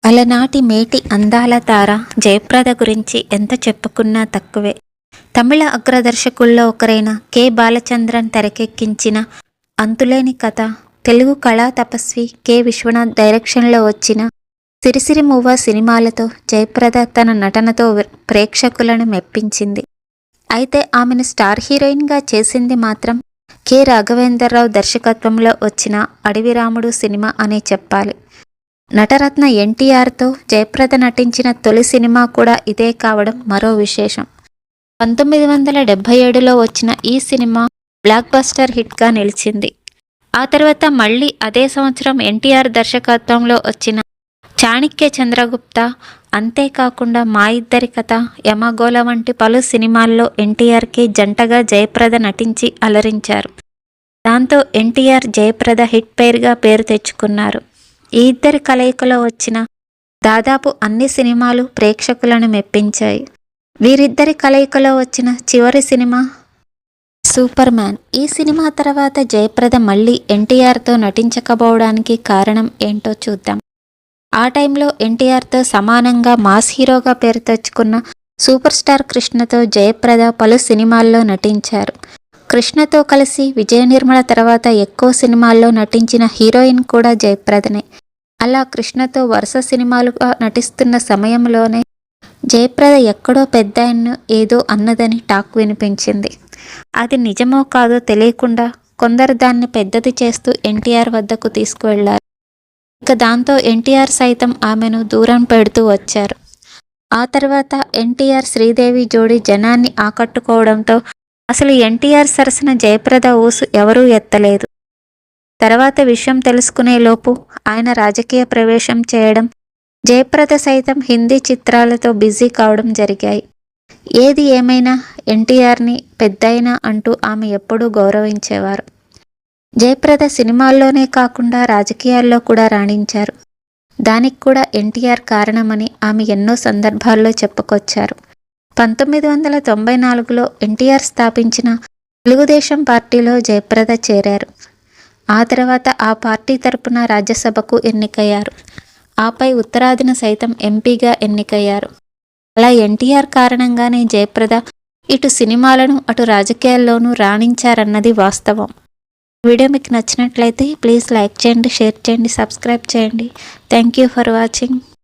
అలనాటి మేటి అందాల తార జయప్రద గురించి ఎంత చెప్పుకున్నా తక్కువే. తమిళ అగ్రదర్శకుల్లో ఒకరైన కె. బాలచంద్రన్ తెరకెక్కించిన 'అంతులేని కథ', తెలుగు కళా తపస్వి కె. విశ్వనాథ్ డైరెక్షన్లో వచ్చిన 'సిరిసిరి మూవ' సినిమాలతో జయప్రద తన నటనతో ప్రేక్షకులను మెప్పించింది. అయితే ఆమెను స్టార్ హీరోయిన్గా చేసింది మాత్రం కె. రాఘవేంద్రరావు దర్శకత్వంలో వచ్చిన 'అడవిరాముడు' సినిమా అనే చెప్పాలి. నటరత్న ఎన్టీఆర్తో జయప్రద నటించిన తొలి సినిమా కూడా ఇదే కావడం మరో విశేషం. 1977లో వచ్చిన ఈ సినిమా బ్లాక్ బస్టర్ హిట్గా నిలిచింది. ఆ తర్వాత మళ్ళీ అదే సంవత్సరం ఎన్టీఆర్ దర్శకత్వంలో వచ్చిన 'చాణక్య చంద్రగుప్త', అంతేకాకుండా 'మా ఇద్దరి కథ', 'యమగోళ' వంటి పలు సినిమాల్లో ఎన్టీఆర్కి జంటగా జయప్రద నటించి అలరించారు. దాంతో ఎన్టీఆర్, జయప్రద హిట్ పెయిర్గా పేరు తెచ్చుకున్నారు. ఈ ఇద్దరి కలయికలో వచ్చిన దాదాపు అన్ని సినిమాలు ప్రేక్షకులను మెప్పించాయి. వీరిద్దరి కలయికలో వచ్చిన చివరి సినిమా 'సూపర్ మ్యాన్'. ఈ సినిమా తర్వాత జయప్రద మళ్ళీ ఎన్టీఆర్తో నటించకపోవడానికి కారణం ఏంటో చూద్దాం. ఆ టైంలో ఎన్టీఆర్తో సమానంగా మాస్ హీరోగా పేరు తెచ్చుకున్న సూపర్ స్టార్ కృష్ణతో జయప్రద పలు సినిమాల్లో నటించారు. కృష్ణతో కలిసి విజయ నిర్మల తర్వాత ఎక్కువ సినిమాల్లో నటించిన హీరోయిన్ కూడా జయప్రదనే. అలా కృష్ణతో వరుస సినిమాలుగా నటిస్తున్న సమయంలోనే జయప్రద ఎక్కడో పెద్దాయన్ను ఏదో అన్నదని టాక్ వినిపించింది. అది నిజమో కాదో తెలియకుండా కొందరు దాన్ని పెద్దది చేస్తూ ఎన్టీఆర్ వద్దకు తీసుకువెళ్లారు. ఇక దాంతో ఎన్టీఆర్ సైతం ఆమెను దూరం పెడుతూ వచ్చారు. ఆ తర్వాత ఎన్టీఆర్ శ్రీదేవి జోడీ జనాన్ని ఆకట్టుకోవడంతో అసలు ఎన్టీఆర్ సరసన జయప్రద ఊసు ఎవరూ ఎత్తలేదు. తర్వాత విషయం తెలుసుకునే లోపు ఆయన రాజకీయ ప్రవేశం చేయడం, జయప్రద సైతం హిందీ చిత్రాలతో బిజీ కావడం జరిగాయి. ఏది ఏమైనా ఎన్టీఆర్ని పెద్దయినా అంటూ ఆమె ఎప్పుడూ గౌరవించేవారు. జయప్రద సినిమాల్లోనే కాకుండా రాజకీయాల్లో కూడా రాణించారు. దానికి కూడా ఎన్టీఆర్ కారణమని ఆమె ఎన్నో సందర్భాల్లో చెప్పుకొచ్చారు. 1994లో ఎన్టీఆర్ స్థాపించిన తెలుగుదేశం పార్టీలో జయప్రద చేరారు. ఆ తర్వాత ఆ పార్టీ తరపున రాజ్యసభకు ఎన్నికయ్యారు. ఆపై ఉత్తరాదిన సైతం ఎంపీగా ఎన్నికయ్యారు. అలా ఎన్టీఆర్ కారణంగానే జయప్రద ఇటు సినిమాలను అటు రాజకీయాల్లోనూ రాణించారన్నది వాస్తవం. వీడియో మీకు నచ్చినట్లయితే ప్లీజ్ లైక్ చేయండి, షేర్ చేయండి, సబ్స్క్రైబ్ చేయండి. Thank you for watching.